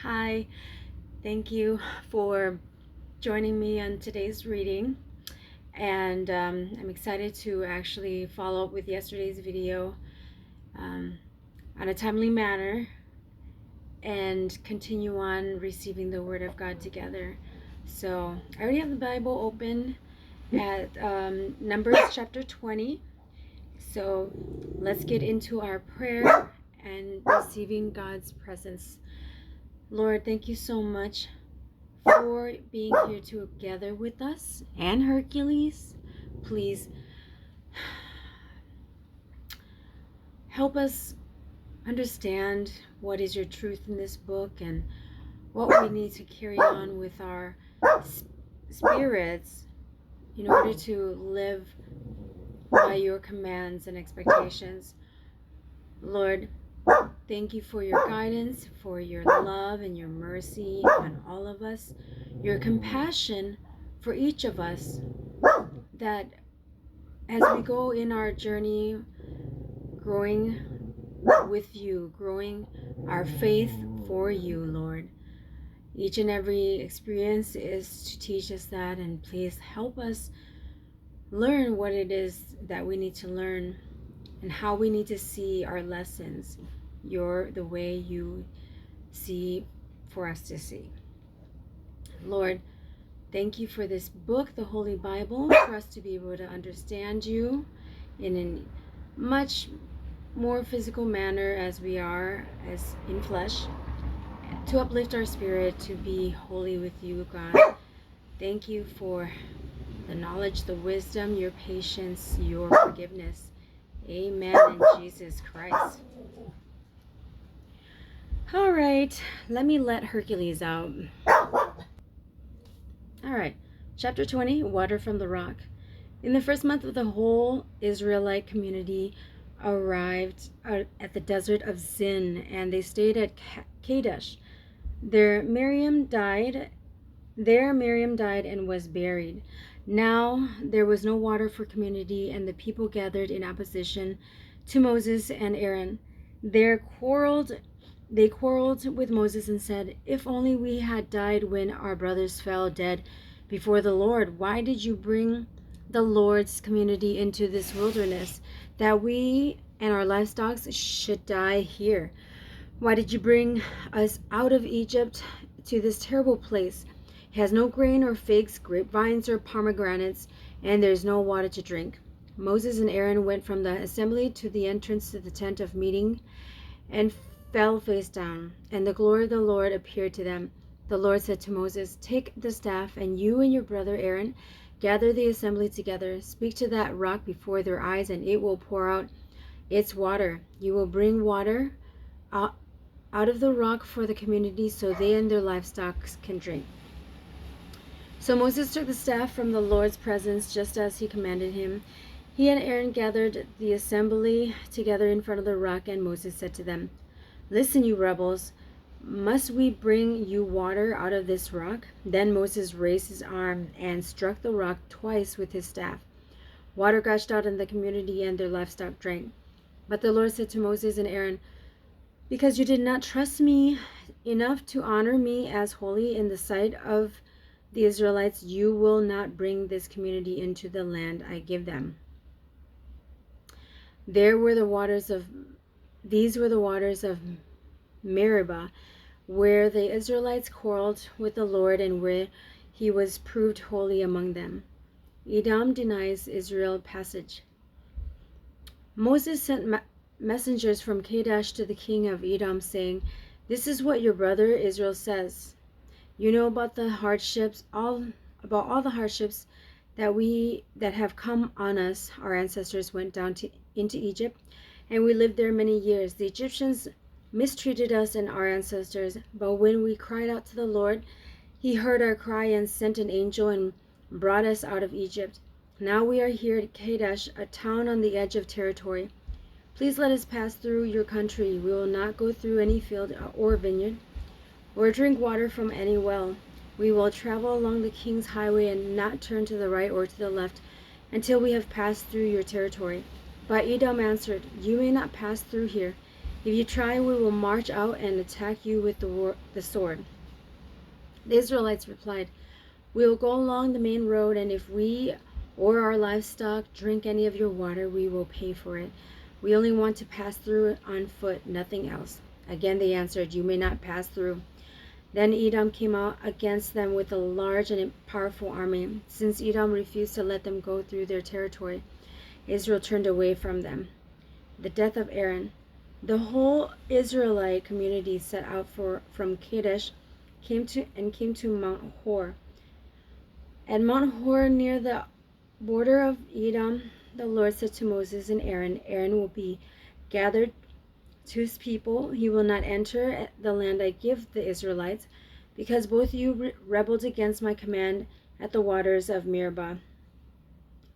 Hi, thank you for joining me on today's reading. And I'm excited to actually follow up with yesterday's video on a timely manner and continue on receiving the Word of God together. So I already have the Bible open at Numbers chapter 20. So let's get into our prayer and receiving God's presence. Lord, thank you so much for being here together with us and Hercules. Please help us understand what is your truth in this book and what we need to carry on with our spirits in order to live by your commands and expectations. Lord, thank you for your guidance, for your love and your mercy on all of us, your compassion for each of us, that as we go in our journey, growing with you, growing our faith for you, Lord, each and every experience is to teach us that, and please help us learn what it is that we need to learn and how we need to see our lessons, the way you see for us to see. Lord, thank you for this book, the Holy Bible, for us to be able to understand you in a much more physical manner as we are as in flesh, to uplift our spirit, to be holy with you, God. Thank you for the knowledge, the wisdom, your patience, your forgiveness. Amen in Jesus Christ. All right, let me let Hercules out. All right, chapter 20, Water from the Rock. In the first month of the whole Israelite community arrived at the desert of Zin, and they stayed at Kadesh. There Miriam died and was buried. Now there was no water for community, and the people gathered in opposition to Moses and Aaron. They quarreled with Moses and said, "If only we had died when our brothers fell dead before the Lord. Why did you bring the Lord's community into this wilderness, that we and our livestock should die here? Why did you bring us out of Egypt to this terrible place? It has no grain or figs, grapevines or pomegranates, and there is no water to drink." Moses and Aaron went from the assembly to the entrance to the tent of meeting and fell face down, and the glory of the Lord appeared to them. The Lord said to Moses, "Take the staff, and you and your brother Aaron gather the assembly together. Speak to that rock before their eyes, and it will pour out its water. You will bring water out of the rock for the community, so they and their livestock can drink." So Moses took the staff from the Lord's presence, just as he commanded him. He and Aaron gathered the assembly together in front of the rock, and Moses said to them, "Listen, you rebels, must we bring you water out of this rock?" Then Moses raised his arm and struck the rock twice with his staff. Water gushed out, and the community and their livestock drank. But the Lord said to Moses and Aaron, "Because you did not trust me enough to honor me as holy in the sight of the Israelites, you will not bring this community into the land I give them." These were the waters of Meribah, where the Israelites quarreled with the Lord and where he was proved holy among them. Edom denies Israel passage. Moses sent messengers from Kadesh to the king of Edom, saying, "This is what your brother Israel says. You know about the hardships, all the hardships that have come on us. Our ancestors went down into Egypt, and we lived there many years. The Egyptians mistreated us and our ancestors, but when we cried out to the Lord, he heard our cry and sent an angel and brought us out of Egypt. Now we are here at Kadesh, a town on the edge of territory. Please let us pass through your country. We will not go through any field or vineyard or drink water from any well. We will travel along the king's highway and not turn to the right or to the left until we have passed through your territory." But Edom answered, "You may not pass through here. If you try, we will march out and attack you with the sword." The Israelites replied, "We will go along the main road, and if we or our livestock drink any of your water, we will pay for it. We only want to pass through on foot, nothing else." Again they answered, "You may not pass through." Then Edom came out against them with a large and powerful army. Since Edom refused to let them go through their territory, Israel turned away from them. The death of Aaron. The whole Israelite community set out from Kadesh, came to Mount Hor. At Mount Hor, near the border of Edom, the Lord said to Moses and Aaron, "Aaron will be gathered to his people. He will not enter the land I give the Israelites, because both you rebelled against my command at the waters of Meribah.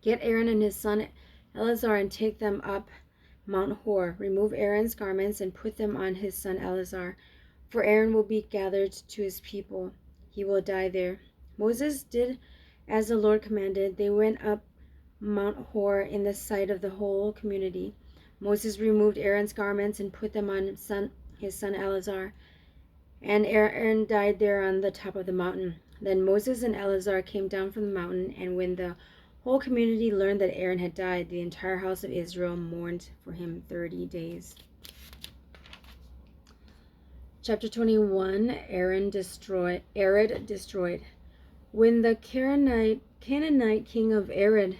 Get Aaron and his son Eleazar and take them up Mount Hor. Remove Aaron's garments and put them on his son Eleazar, for Aaron will be gathered to his people. He will die there." Moses did as the Lord commanded. They went up Mount Hor in the sight of the whole community. Moses removed Aaron's garments and put them on his son Eleazar, and Aaron died there on the top of the mountain. Then Moses and Eleazar came down from the mountain, and when the whole community learned that Aaron had died, the entire house of Israel mourned for him 30 days. Chapter 21, Arad destroyed. When the Canaanite king of Arad,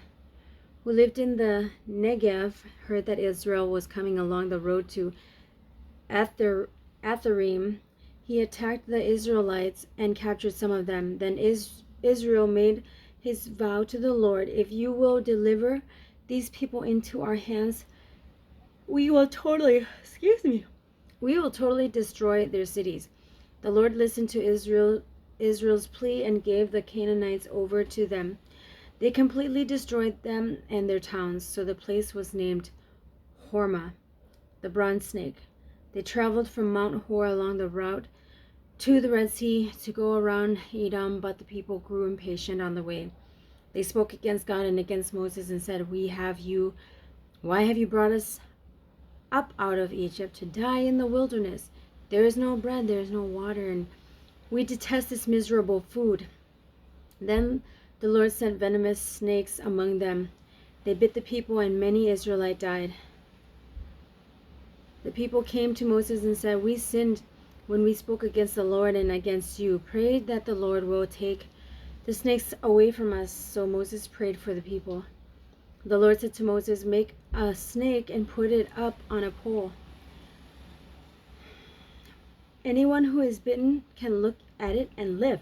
who lived in the Negev, heard that Israel was coming along the road to Atharim, he attacked the Israelites and captured some of them. Then Israel made his vow to the Lord, "If you will deliver these people into our hands, we will totally destroy their cities." The Lord listened to Israel's plea and gave the Canaanites over to them. They completely destroyed them and their towns, so the place was named Hormah, the bronze snake. They traveled from Mount Hor along the route to the Red Sea to go around Edom, but the people grew impatient on the way. They spoke against God and against Moses and said, "Why have you brought us up out of Egypt to die in the wilderness? There is no bread, there is no water, and we detest this miserable food." Then the Lord sent venomous snakes among them. They bit the people, and many Israelites died. The people came to Moses and said, "We sinned when we spoke against the Lord and against you. Pray that the Lord will take the snakes away from us." So Moses prayed for the people. The Lord said to Moses, "Make a snake and put it up on a pole. Anyone who is bitten can look at it and live."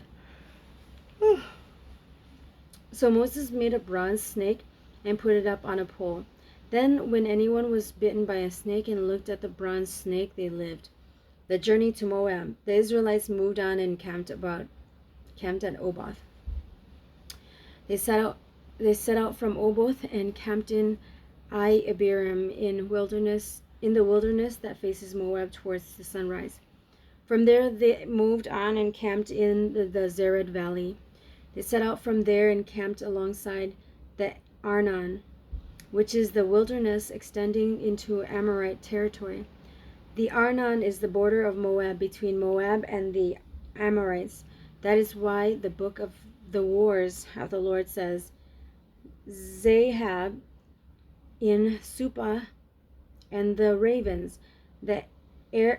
So Moses made a bronze snake and put it up on a pole. Then when anyone was bitten by a snake and looked at the bronze snake, they lived. The journey to Moab. The Israelites moved on and camped at Oboth. They set out from Oboth and camped in Abiram in the wilderness that faces Moab towards the sunrise. From there they moved on and camped in the Zered Valley. They set out from there and camped alongside the Arnon, which is the wilderness extending into Amorite territory. The Arnon is the border of Moab, between Moab and the Amorites. That is why the book of the wars of the Lord says, "Zahab in Supah and the ravens, the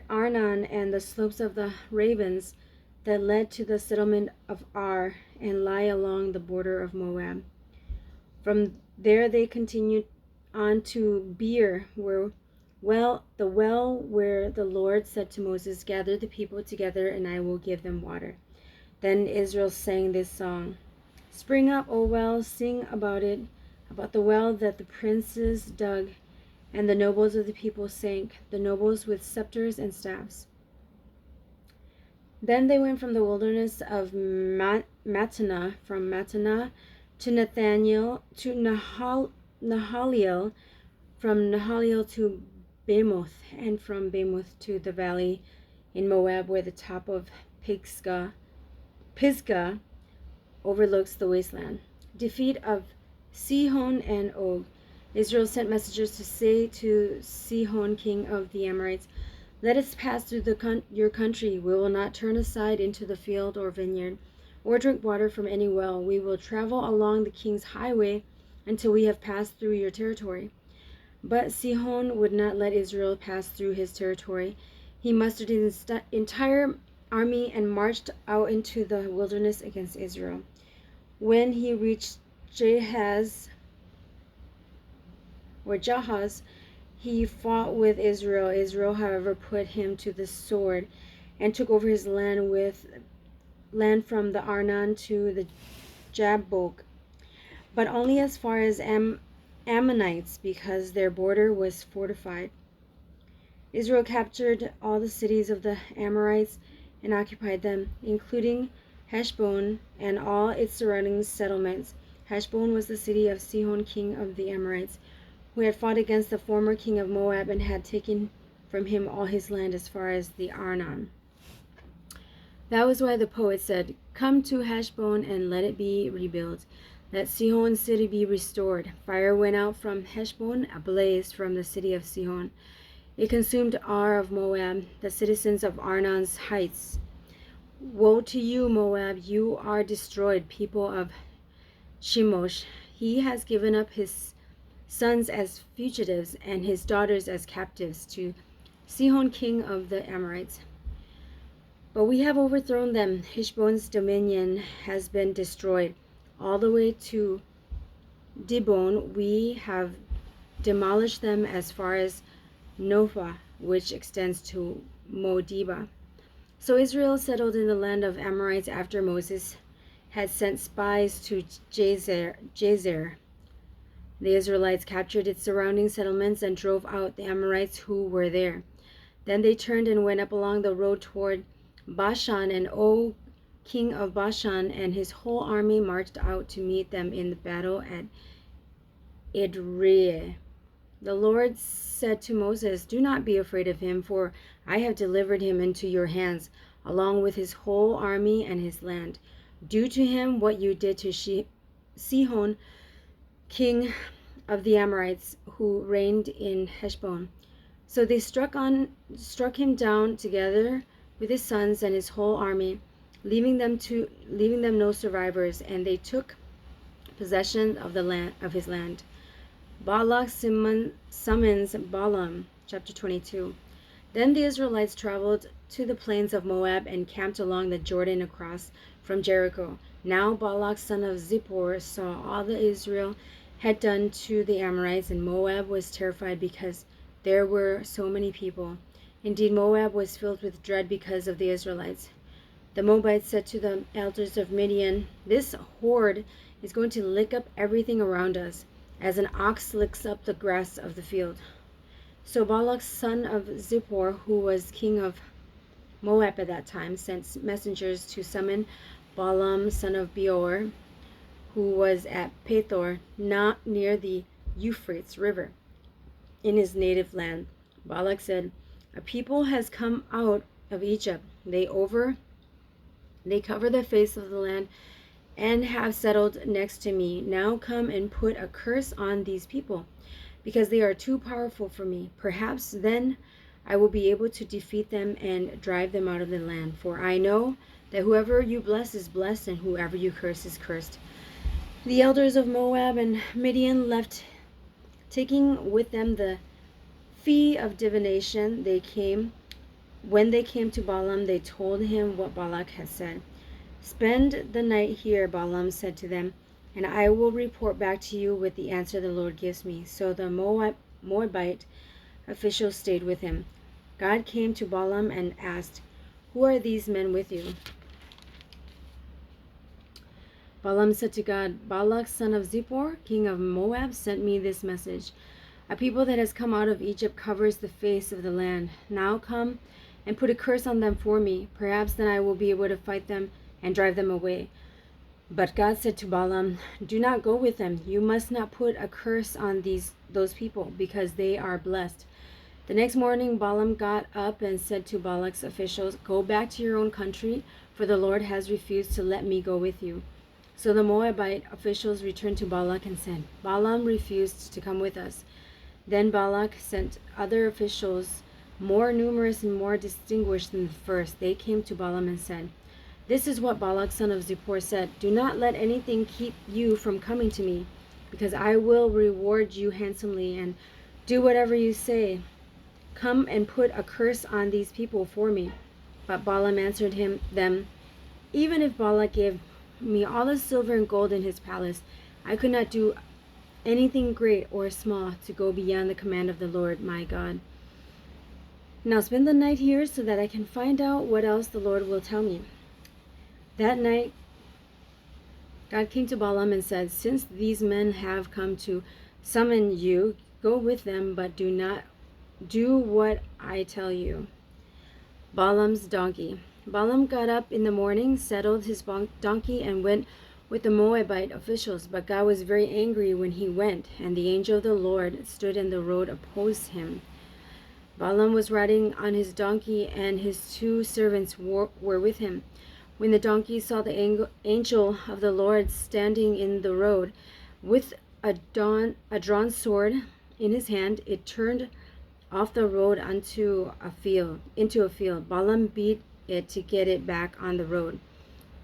Arnon and the slopes of the ravens that led to the settlement of Ar and lie along the border of Moab." From there they continued on to Beer, the well where the Lord said to Moses, "Gather the people together and I will give them water." Then Israel sang this song: "Spring up, O well, sing about it, about the well that the princes dug and the nobles of the people sank, the nobles with scepters and staffs." Then they went from the wilderness of Mattanah, to Nahaliel, from Nahaliel to Bamoth, and from Bamoth to the valley in Moab where the top of Pisgah overlooks the wasteland. Defeat of Sihon and Og. Israel sent messengers to say to Sihon, king of the Amorites, Let us pass through your country. We will not turn aside into the field or vineyard, or drink water from any well. We will travel along the king's highway until we have passed through your territory." But Sihon would not let Israel pass through his territory. He mustered his entire army and marched out into the wilderness against Israel. When he reached Jahaz, he fought with Israel. Israel, however, put him to the sword and took over his land from the Arnon to the Jabbok, but only as far as Ammonites, because their border was fortified. Israel captured all the cities of the Amorites and occupied them, including Heshbon and all its surrounding settlements. Heshbon was the city of Sihon, king of the Amorites, who had fought against the former king of Moab and had taken from him all his land as far as the Arnon. That was why the poet said, "Come to Heshbon and let it be rebuilt. Let Sihon's city be restored." Fire went out from Heshbon, a blaze from the city of Sihon. It consumed Ar of Moab, the citizens of Arnon's heights. "Woe to you, Moab! You are destroyed, people of Shemosh. He has given up his sons as fugitives and his daughters as captives to Sihon, king of the Amorites. But we have overthrown them. Heshbon's dominion has been destroyed. All the way to Dibon, we have demolished them as far as Nophah, which extends to Modiba." So Israel settled in the land of Amorites after Moses had sent spies to Jazer. The Israelites captured its surrounding settlements and drove out the Amorites who were there. Then they turned and went up along the road toward Bashan, and Og, king of Bashan, and his whole army marched out to meet them in the battle at Edrei. The Lord said to Moses, "Do not be afraid of him, for I have delivered him into your hands, along with his whole army and his land. Do to him what you did to Sihon, king of the Amorites, who reigned in Heshbon." So they struck him down together with his sons and his whole army, leaving them no survivors, and they took possession of his land. Balak summons Balaam, chapter 22. Then the Israelites traveled to the plains of Moab and camped along the Jordan across from Jericho. Now Balak, son of Zippor, saw all that Israel had done to the Amorites, and Moab was terrified because there were so many people. Indeed, Moab was filled with dread because of the Israelites. The Moabites said to the elders of Midian, "This horde is going to lick up everything around us, as an ox licks up the grass of the field." So Balak, son of Zippor, who was king of Moab at that time, sent messengers to summon Balaam, son of Beor, who was at Pethor, not near the Euphrates River, in his native land. Balak said, "A people has come out of Egypt. They cover the face of the land and have settled next to me. Now come and put a curse on these people, because they are too powerful for me. Perhaps then I will be able to defeat them and drive them out of the land. For I know that whoever you bless is blessed, and whoever you curse is cursed." The elders of Moab and Midian left, taking with them the fee of divination. When they came to Balaam, they told him what Balak had said. "Spend the night here," Balaam said to them, "and I will report back to you with the answer the Lord gives me." So the Moabite officials stayed with him. God came to Balaam and asked, "Who are these men with you?" Balaam said to God, "Balak, son of Zippor, king of Moab, sent me this message. A people that has come out of Egypt covers the face of the land. Now come and put a curse on them for me. Perhaps then I will be able to fight them and drive them away." But God said to Balaam, "Do not go with them. You must not put a curse on those people, because they are blessed." The next morning Balaam got up and said to Balak's officials, "Go back to your own country, for the Lord has refused to let me go with you." So the Moabite officials returned to Balak and said, "Balaam refused to come with us." Then Balak sent other officials more numerous and more distinguished than the first. They came to Balaam and said, "This is what Balak son of Zippor said. Do not let anything keep you from coming to me, because I will reward you handsomely and do whatever you say. Come and put a curse on these people for me." But Balaam answered them, "Even if Balak gave me all the silver and gold in his palace, I could not do anything great or small to go beyond the command of the Lord my God. Now spend the night here so that I can find out what else the Lord will tell me." That night God came to Balaam and said, "Since these men have come to summon you, go with them, but do not do what I tell you." Balaam's donkey. Balaam got up in the morning, saddled his donkey, and went with the Moabite officials. But God was very angry when he went, and the angel of the Lord stood in the road opposed him. Balaam was riding on his donkey, and his 2 servants were with him. When the donkey saw the angel of the Lord standing in the road with a drawn sword in his hand, it turned off the road into a field. Balaam beat it to get it back on the road.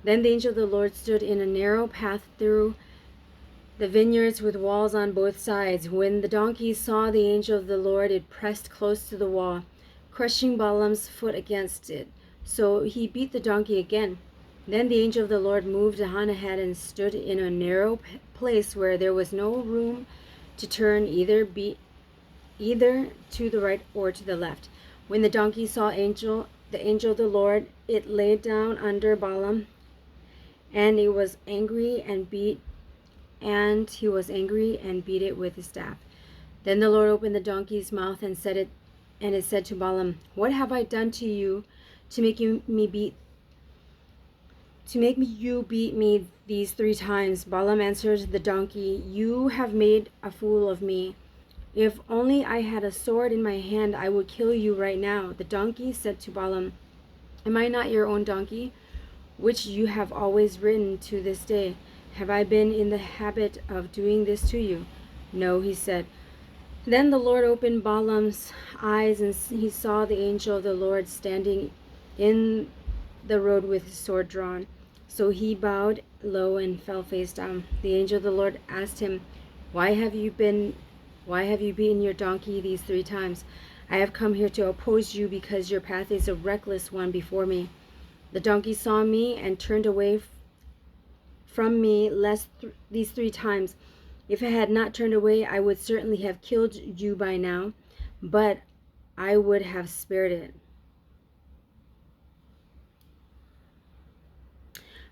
Then the angel of the Lord stood in a narrow path through the vineyards with walls on both sides. When the donkey saw the angel of the Lord, it pressed close to the wall, crushing Balaam's foot against it. So he beat the donkey again. Then the angel of the Lord moved on ahead and stood in a narrow place where there was no room to turn either to the right or to the left. When the donkey saw the angel of the Lord, it lay down under Balaam, and he was angry and beat it with his staff. Then the Lord opened the donkey's mouth and it said to Balaam, "What have I done to you to make you beat me these 3 times?" Balaam answered the donkey, "You have made a fool of me. If only I had a sword in my hand, I would kill you right now." The donkey said to Balaam, "Am I not your own donkey, which you have always ridden to this day? Have I been in the habit of doing this to you?" "No," he said. Then the Lord opened Balaam's eyes, and he saw the angel of the Lord standing in the road with his sword drawn. So he bowed low and fell face down. The angel of the Lord asked him, Why have you beaten your donkey these 3 times?" "I have come here to oppose you because your path is a reckless one before me. The donkey saw me and turned away from me these 3 times. If it had not turned away, I would certainly have killed you by now, but I would have spared it."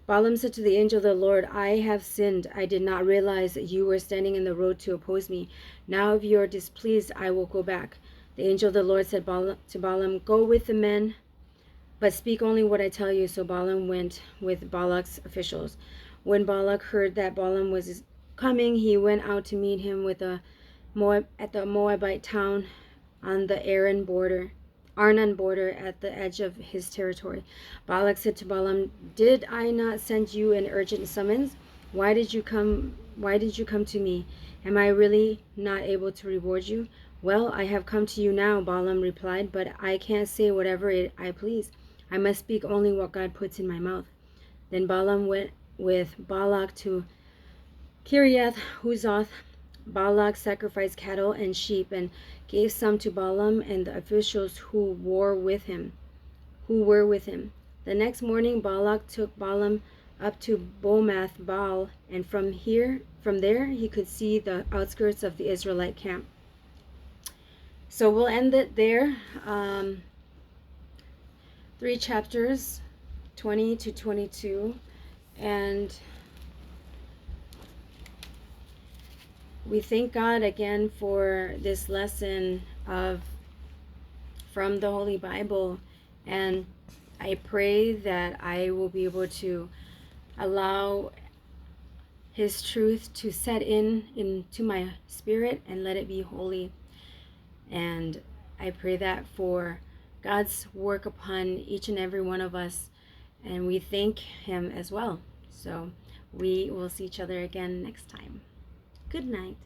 Balaam said to the angel of the Lord, "I have sinned. I did not realize that you were standing in the road to oppose me. Now if you are displeased, I will go back." The angel of the Lord said to Balaam, "Go with the men, but speak only what I tell you." So Balaam went with Balak's officials. When Balak heard that Balaam was coming, he went out to meet him at the Moabite town on the Arnon border at the edge of his territory. Balak said to Balaam, "Did I not send you an urgent summons? Why did you come to me? Am I really not able to reward you?" "Well, I have come to you now," Balaam replied, "but I can't say whatever I please. I must speak only what God puts in my mouth." Then Balaam went with Balak to Kiriath Huzoth. Balak sacrificed cattle and sheep and gave some to Balaam and the officials who were with him. The next morning Balak took Balaam up to Bomath Baal, and from there he could see the outskirts of the Israelite camp. So we'll end it there. 3 chapters, 20 to 22, and we thank God again for this lesson from the Holy Bible, and I pray that I will be able to allow His truth to set into my spirit and let it be holy. And I pray that for God's work upon each and every one of us, and we thank Him as well. So we will see each other again next time. Good night.